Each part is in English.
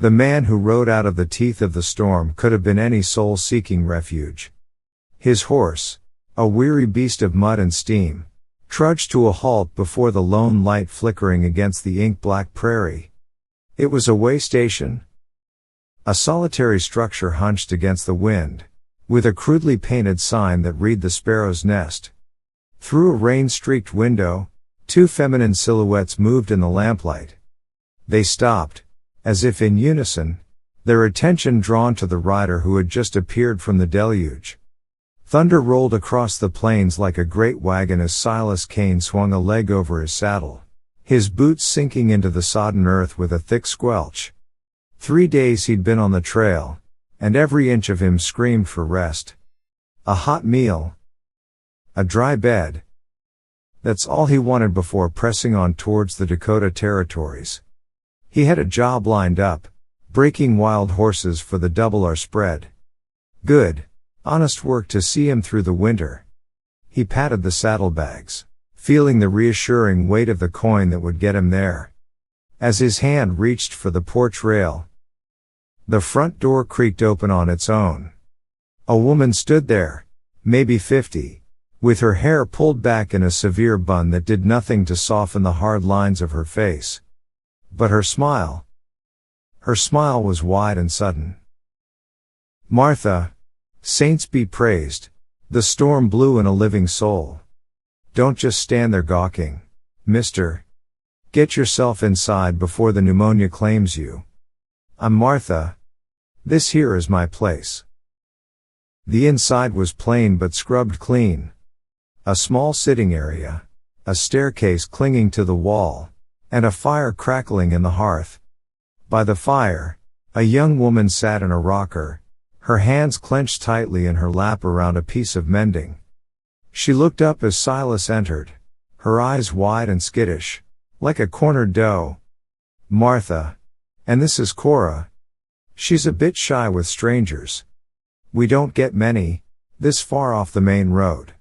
The man who rode out of the teeth of the storm could have been any soul seeking refuge. His horse, a weary beast of mud and steam, trudged to a halt before the lone light flickering against the ink-black prairie. It was a way station. A solitary structure hunched against the wind, with a crudely painted sign that read the Sparrow's Nest. Through a rain-streaked window, two feminine silhouettes moved in the lamplight. They stopped, as if in unison, their attention drawn to the rider who had just appeared from the deluge. Thunder rolled across the plains like a great wagon as Silas Kane swung a leg over his saddle, his boots sinking into the sodden earth with a thick squelch. 3 days he'd been on the trail, and every inch of him screamed for rest. A hot meal. A dry bed. That's all he wanted before pressing on towards the Dakota territories. He had a job lined up, breaking wild horses for the Double R spread. Good, honest work to see him through the winter. He patted the saddlebags, feeling the reassuring weight of the coin that would get him there. As his hand reached for the porch rail, the front door creaked open on its own. A woman stood there, maybe 50, with her hair pulled back in a severe bun that did nothing to soften the hard lines of her face. But her smile was wide and sudden. Martha, saints be praised, the storm blew in a living soul. Don't just stand there gawking, mister. Get yourself inside before the pneumonia claims you. I'm Martha. This here is my place. The inside was plain but scrubbed clean. A small sitting area, a staircase clinging to the wall, and a fire crackling in the hearth. By the fire, a young woman sat in a rocker, her hands clenched tightly in her lap around a piece of mending. She looked up as Silas entered, her eyes wide and skittish, like a cornered doe. Martha. And this is Cora. She's a bit shy with strangers. We don't get many, this far off the main road.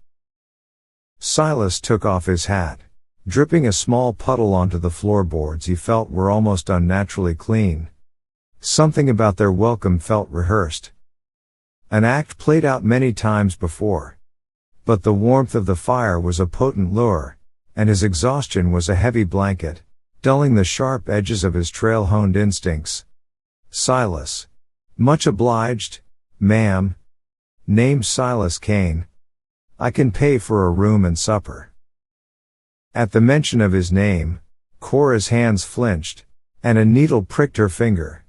Silas took off his hat, dripping a small puddle onto the floorboards he felt were almost unnaturally clean. Something about their welcome felt rehearsed. An act played out many times before. But the warmth of the fire was a potent lure, and his exhaustion was a heavy blanket, dulling the sharp edges of his trail-honed instincts. Silas. Much obliged, ma'am. Name's Silas Kane. I can pay for a room and supper. At the mention of his name, Cora's hands flinched, and a needle pricked her finger.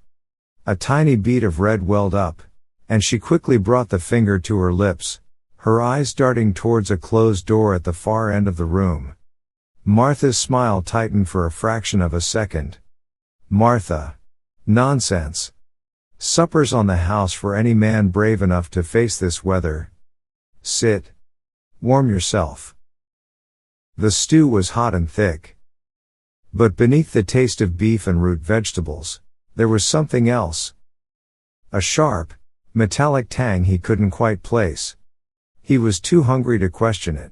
A tiny bead of red welled up, and she quickly brought the finger to her lips, her eyes darting towards a closed door at the far end of the room. Martha's smile tightened for a fraction of a second. Martha. Nonsense. Supper's on the house for any man brave enough to face this weather. Sit. Warm yourself. The stew was hot and thick. But beneath the taste of beef and root vegetables, there was something else. A sharp, metallic tang he couldn't quite place. He was too hungry to question it.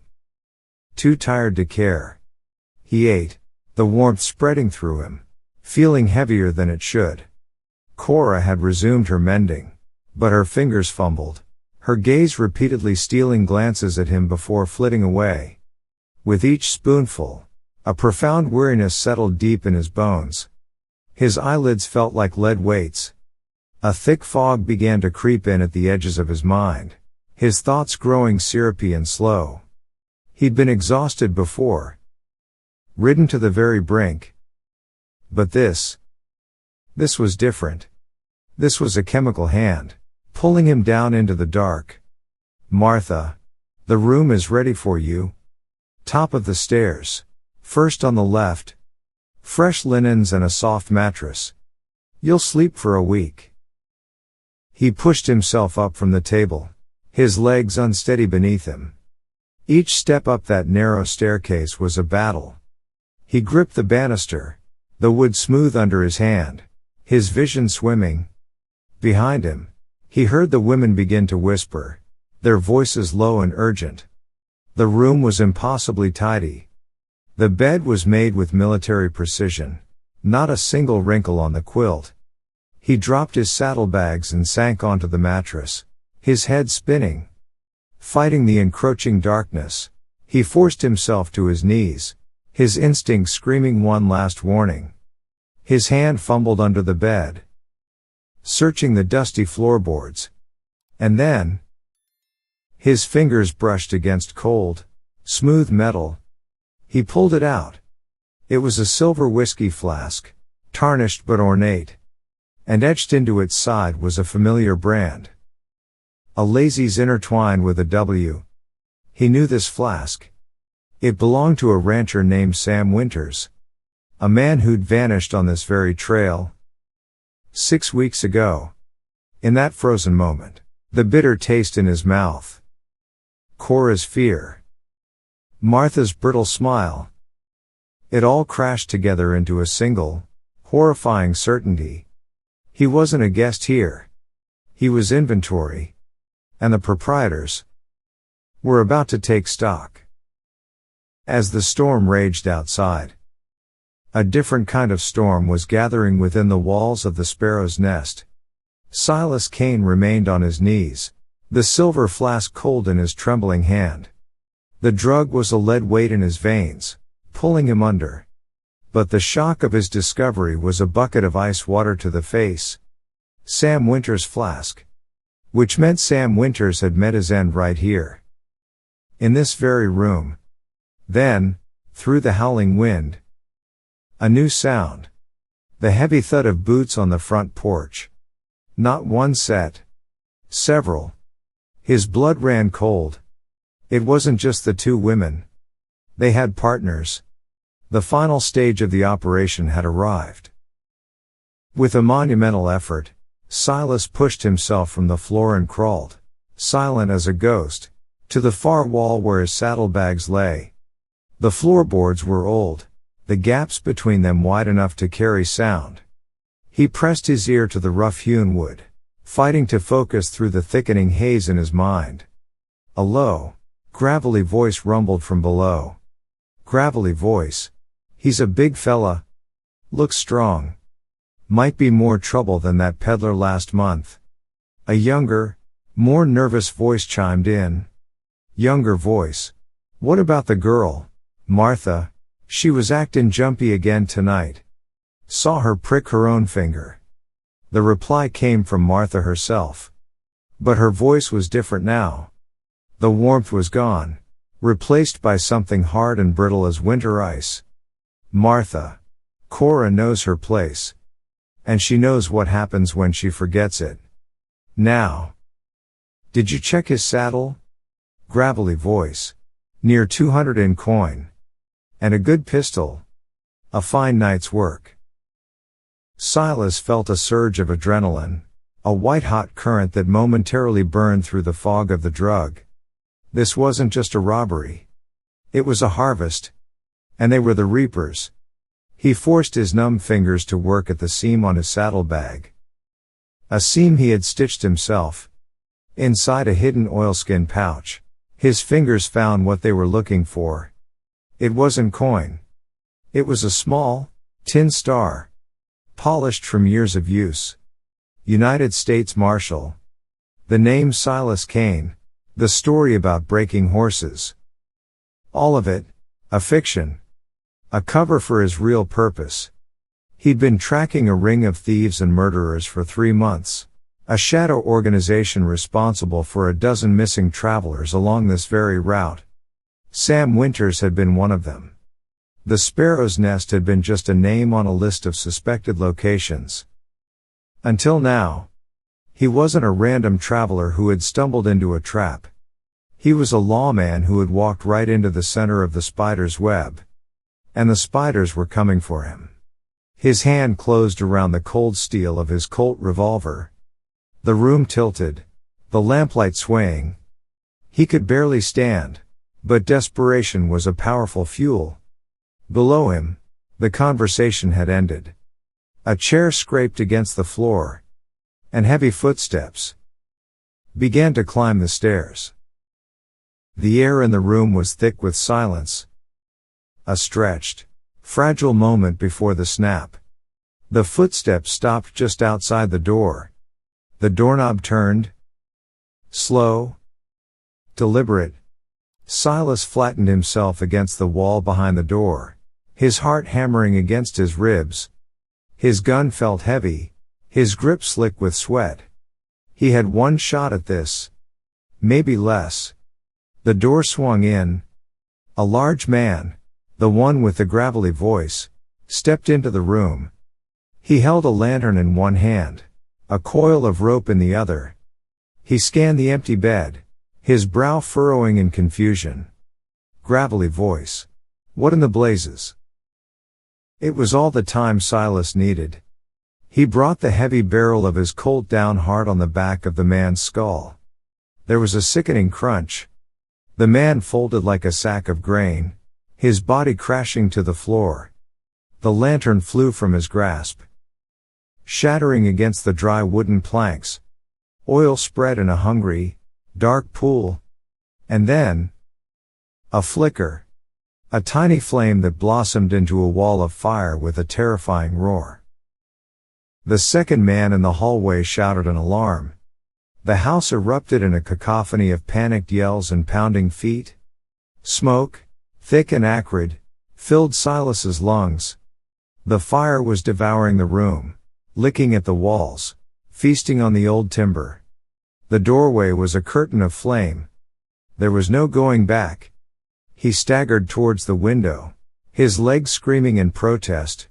Too tired to care. He ate, the warmth spreading through him, feeling heavier than it should. Cora had resumed her mending, but her fingers fumbled, her gaze repeatedly stealing glances at him before flitting away. With each spoonful, a profound weariness settled deep in his bones. His eyelids felt like lead weights. A thick fog began to creep in at the edges of his mind, his thoughts growing syrupy and slow. He'd been exhausted before, ridden to the very brink. But this was different. This was a chemical hand, pulling him down into the dark. Martha. The room is ready for you. Top of the stairs. First on the left. Fresh linens and a soft mattress. You'll sleep for a week. He pushed himself up from the table, his legs unsteady beneath him. Each step up that narrow staircase was a battle. He gripped the banister, the wood smooth under his hand, his vision swimming. Behind him, he heard the women begin to whisper, their voices low and urgent. The room was impossibly tidy. The bed was made with military precision, not a single wrinkle on the quilt. He dropped his saddlebags and sank onto the mattress, his head spinning. Fighting the encroaching darkness, he forced himself to his knees, his instinct screaming one last warning. His hand fumbled under the bed, searching the dusty floorboards. And then, his fingers brushed against cold, smooth metal. He pulled it out. It was a silver whiskey flask, tarnished but ornate. And etched into its side was a familiar brand. A Lazy's intertwined with a W. He knew this flask. It belonged to a rancher named Sam Winters. A man who'd vanished on this very trail 6 weeks ago. In that frozen moment, the bitter taste in his mouth. Cora's fear. Martha's brittle smile. It all crashed together into a single, horrifying certainty. He wasn't a guest here. He was inventory. And the proprietors were about to take stock. As the storm raged outside, a different kind of storm was gathering within the walls of the Sparrow's nest. Silas Kane remained on his knees, the silver flask cold in his trembling hand. The drug was a lead weight in his veins, pulling him under. But the shock of his discovery was a bucket of ice water to the face. Sam Winters' flask. Which meant Sam Winters had met his end right here. In this very room. Then, through the howling wind, a new sound. The heavy thud of boots on the front porch. Not one set. Several. His blood ran cold. It wasn't just the two women. They had partners. The final stage of the operation had arrived. With a monumental effort, Silas pushed himself from the floor and crawled, silent as a ghost, to the far wall where his saddlebags lay. The floorboards were old, the gaps between them wide enough to carry sound. He pressed his ear to the rough-hewn wood, fighting to focus through the thickening haze in his mind. A low, gravelly voice rumbled from below. Gravelly voice. He's a big fella. Looks strong. Might be more trouble than that peddler last month. A younger, more nervous voice chimed in. Younger voice. What about the girl, Martha? She was actin' jumpy again tonight. Saw her prick her own finger. The reply came from Martha herself. But her voice was different now. The warmth was gone, replaced by something hard and brittle as winter ice. Martha. Cora knows her place. And she knows what happens when she forgets it. Now. Did you check his saddle? Gravelly voice. Near 200 in coin. And a good pistol. A fine night's work. Silas felt a surge of adrenaline, a white-hot current that momentarily burned through the fog of the drug. This wasn't just a robbery. It was a harvest. And they were the reapers. He forced his numb fingers to work at the seam on his saddlebag. A seam he had stitched himself. Inside a hidden oilskin pouch, his fingers found what they were looking for. It wasn't coin. It was a small, tin star. Polished from years of use. United States Marshal. The name Silas Kane. The story about breaking horses. All of it, a fiction. A cover for his real purpose. He'd been tracking a ring of thieves and murderers for 3 months. A shadow organization responsible for a dozen missing travelers along this very route. Sam Winters had been one of them. The Sparrow's nest had been just a name on a list of suspected locations. Until now. He wasn't a random traveler who had stumbled into a trap. He was a lawman who had walked right into the center of the spider's web. And the spiders were coming for him. His hand closed around the cold steel of his Colt revolver. The room tilted, the lamplight swaying. He could barely stand, but desperation was a powerful fuel. Below him, the conversation had ended. A chair scraped against the floor, and heavy footsteps began to climb the stairs. The air in the room was thick with silence. A stretched, fragile moment before the snap. The footsteps stopped just outside the door. The doorknob turned. Slow. Deliberate. Silas flattened himself against the wall behind the door, his heart hammering against his ribs. His gun felt heavy, his grip slick with sweat. He had one shot at this. Maybe less. The door swung in. A large man, the one with the gravelly voice, stepped into the room. He held a lantern in one hand, a coil of rope in the other. He scanned the empty bed, his brow furrowing in confusion. Gravelly voice. What in the blazes? It was all the time Silas needed. He brought the heavy barrel of his Colt down hard on the back of the man's skull. There was a sickening crunch. The man folded like a sack of grain, his body crashing to the floor. The lantern flew from his grasp, shattering against the dry wooden planks. Oil spread in a hungry, dark pool. And then, a flicker. A tiny flame that blossomed into a wall of fire with a terrifying roar. The second man in the hallway shouted an alarm. The house erupted in a cacophony of panicked yells and pounding feet. Smoke, thick and acrid, filled Silas's lungs. The fire was devouring the room, licking at the walls, feasting on the old timber. The doorway was a curtain of flame. There was no going back. He staggered towards the window, his legs screaming in protest.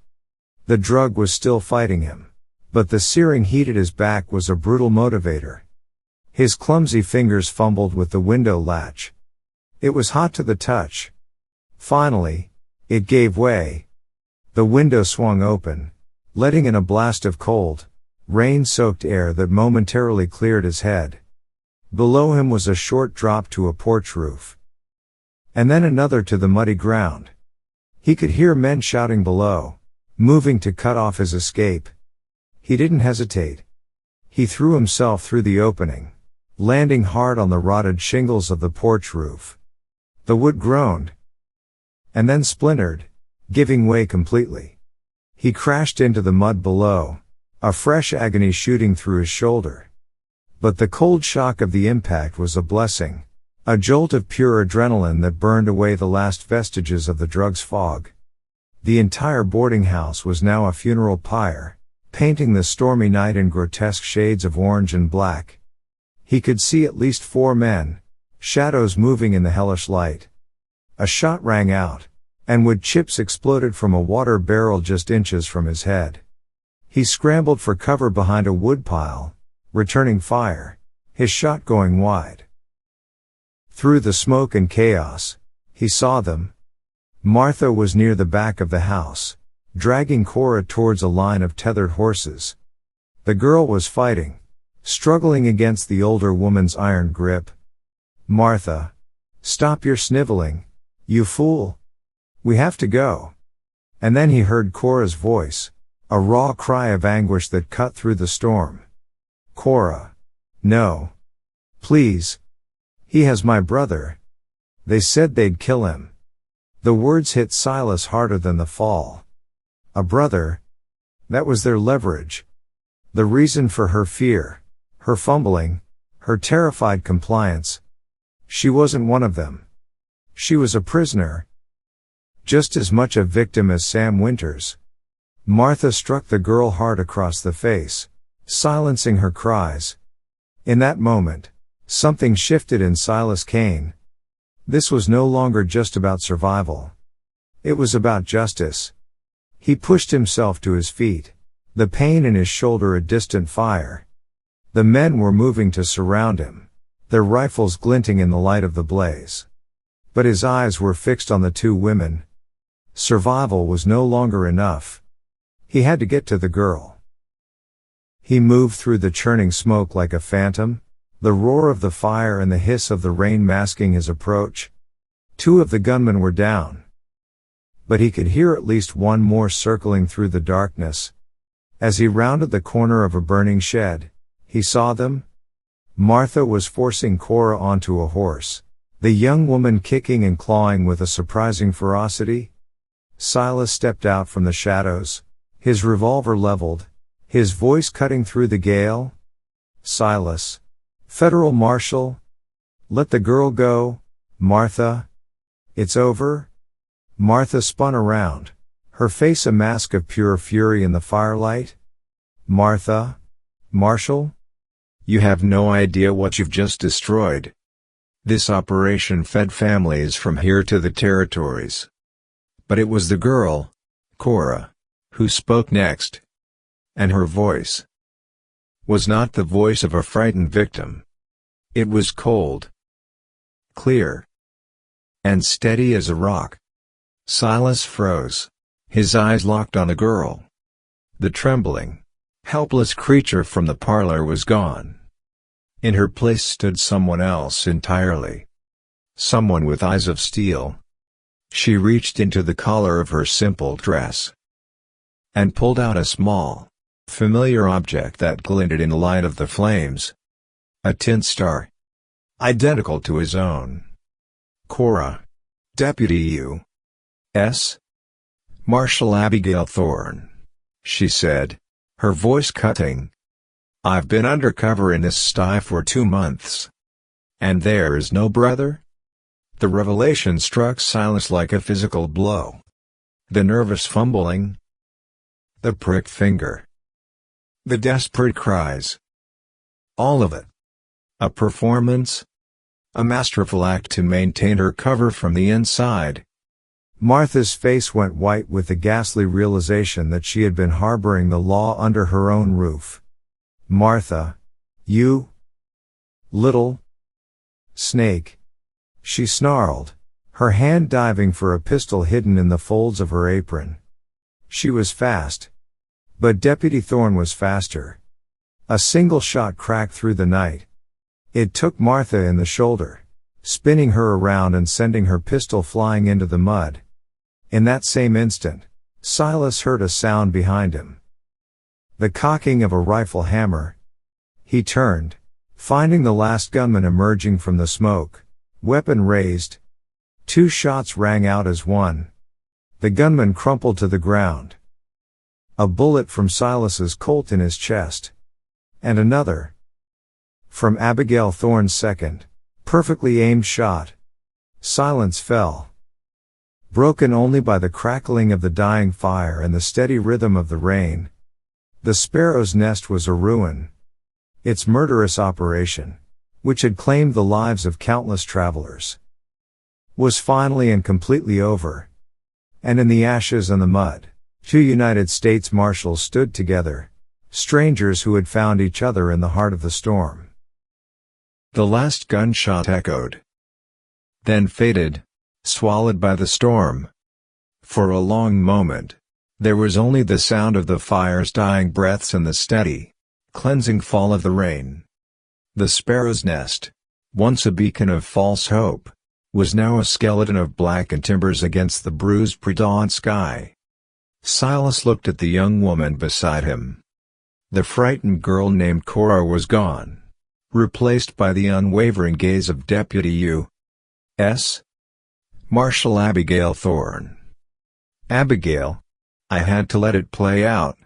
The drug was still fighting him, but the searing heat at his back was a brutal motivator. His clumsy fingers fumbled with the window latch. It was hot to the touch. Finally, it gave way. The window swung open, letting in a blast of cold, rain-soaked air that momentarily cleared his head. Below him was a short drop to a porch roof. And then another to the muddy ground. He could hear men shouting below, moving to cut off his escape. He didn't hesitate. He threw himself through the opening, landing hard on the rotted shingles of the porch roof. The wood groaned, and then splintered, giving way completely. He crashed into the mud below, a fresh agony shooting through his shoulder. But the cold shock of the impact was a blessing, a jolt of pure adrenaline that burned away the last vestiges of the drug's fog. The entire boarding house was now a funeral pyre, painting the stormy night in grotesque shades of orange and black. He could see at least 4 men, shadows moving in the hellish light. A shot rang out, and wood chips exploded from a water barrel just inches from his head. He scrambled for cover behind a woodpile, returning fire, his shot going wide. Through the smoke and chaos, he saw them. Martha was near the back of the house, dragging Cora towards a line of tethered horses. The girl was fighting, struggling against the older woman's iron grip. Martha, stop your sniveling, you fool. We have to go. And then he heard Cora's voice, a raw cry of anguish that cut through the storm. Cora. No. Please. He has my brother. They said they'd kill him. The words hit Silas harder than the fall. A brother. That was their leverage. The reason for her fear, her fumbling, her terrified compliance. She wasn't one of them. She was a prisoner. Just as much a victim as Sam Winters. Martha struck the girl hard across the face, silencing her cries. In that moment, something shifted in Silas Kane. This was no longer just about survival. It was about justice. He pushed himself to his feet, the pain in his shoulder a distant fire. The men were moving to surround him, their rifles glinting in the light of the blaze. But his eyes were fixed on the 2 women. Survival was no longer enough. He had to get to the girl. He moved through the churning smoke like a phantom, the roar of the fire and the hiss of the rain masking his approach. 2 of the gunmen were down. But he could hear at least 1 more circling through the darkness. As he rounded the corner of a burning shed, he saw them. Martha was forcing Cora onto a horse, the young woman kicking and clawing with a surprising ferocity. Silas stepped out from the shadows, his revolver leveled, his voice cutting through the gale. Silas. Federal Marshal. Let the girl go, Martha. It's over? Martha spun around, her face a mask of pure fury in the firelight. Martha? Marshal? You have no idea what you've just destroyed. This operation fed families from here to the territories. But it was the girl, Cora, who spoke next. And her voice was not the voice of a frightened victim. It was cold, clear, and steady as a rock. Silas froze, his eyes locked on the girl. The trembling, helpless creature from the parlor was gone. In her place stood someone else entirely. Someone with eyes of steel. She reached into the collar of her simple dress and pulled out a small, familiar object that glinted in the light of the flames. A tin star, identical to his own. Cora. Deputy U.S. Marshal Abigail Thorne, she said, her voice cutting. I've been undercover in this sty for 2 months. And there is no brother? The revelation struck Silas like a physical blow. The nervous fumbling, the pricked finger, the desperate cries. All of it. A performance? A masterful act to maintain her cover from the inside. Martha's face went white with the ghastly realization that she had been harboring the law under her own roof. Martha. You little snake. She snarled, her hand diving for a pistol hidden in the folds of her apron. She was fast. But Deputy Thorne was faster. A single shot cracked through the night. It took Martha in the shoulder, spinning her around and sending her pistol flying into the mud. In that same instant, Silas heard a sound behind him. The cocking of a rifle hammer. He turned, finding the last gunman emerging from the smoke, weapon raised. 2 shots rang out as one. The gunman crumpled to the ground. A bullet from Silas's Colt in his chest. And another. From Abigail Thorne's second, perfectly aimed shot. Silence fell, broken only by the crackling of the dying fire and the steady rhythm of the rain. The Sparrow's nest was a ruin. Its murderous operation, which had claimed the lives of countless travelers, was finally and completely over. And in the ashes and the mud, 2 United States Marshals stood together, strangers who had found each other in the heart of the storm. The last gunshot echoed, then faded, swallowed by the storm. For a long moment, there was only the sound of the fire's dying breaths and the steady, cleansing fall of the rain. The Sparrow's nest, once a beacon of false hope, was now a skeleton of blackened timbers against the bruised pre-dawn sky. Silas looked at the young woman beside him. The frightened girl named Cora was gone, replaced by the unwavering gaze of Deputy U.S. Marshal Abigail Thorne. Abigail. I had to let it play out,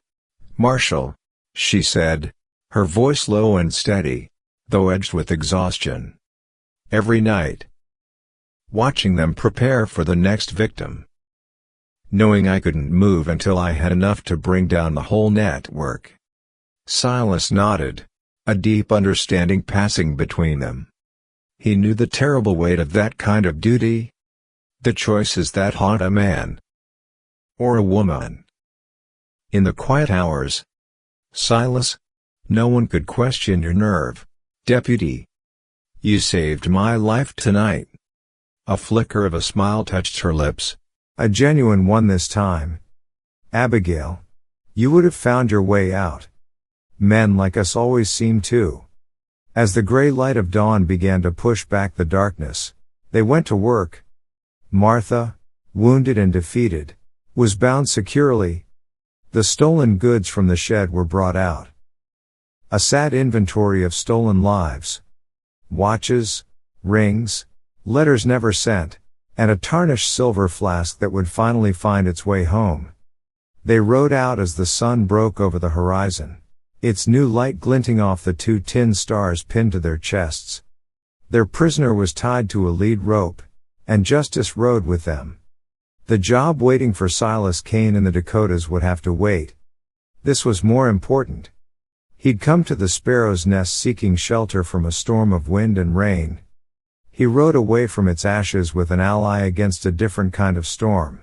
Marshal, she said, her voice low and steady, though edged with exhaustion. Every night, watching them prepare for the next victim, knowing I couldn't move until I had enough to bring down the whole network. Silas nodded, a deep understanding passing between them. He knew the terrible weight of that kind of duty. The choices that haunt a man or a woman. In the quiet hours, Silas, no one could question your nerve, Deputy. You saved my life tonight. A flicker of a smile touched her lips. A genuine one this time. Abigail. You would have found your way out. Men like us always seem to. As the gray light of dawn began to push back the darkness, they went to work. Martha, wounded and defeated, was bound securely. The stolen goods from the shed were brought out. A sad inventory of stolen lives. Watches, rings, letters never sent, and a tarnished silver flask that would finally find its way home. They rode out as the sun broke over the horizon, its new light glinting off the 2 tin stars pinned to their chests. Their prisoner was tied to a lead rope, and justice rode with them. The job waiting for Silas Kane in the Dakotas would have to wait. This was more important. He'd come to the Sparrow's nest seeking shelter from a storm of wind and rain. He rode away from its ashes with an ally against a different kind of storm.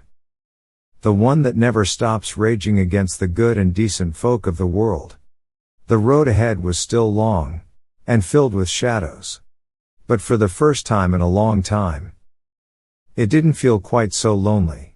The one that never stops raging against the good and decent folk of the world. The road ahead was still long, and filled with shadows. But for the first time in a long time, it didn't feel quite so lonely.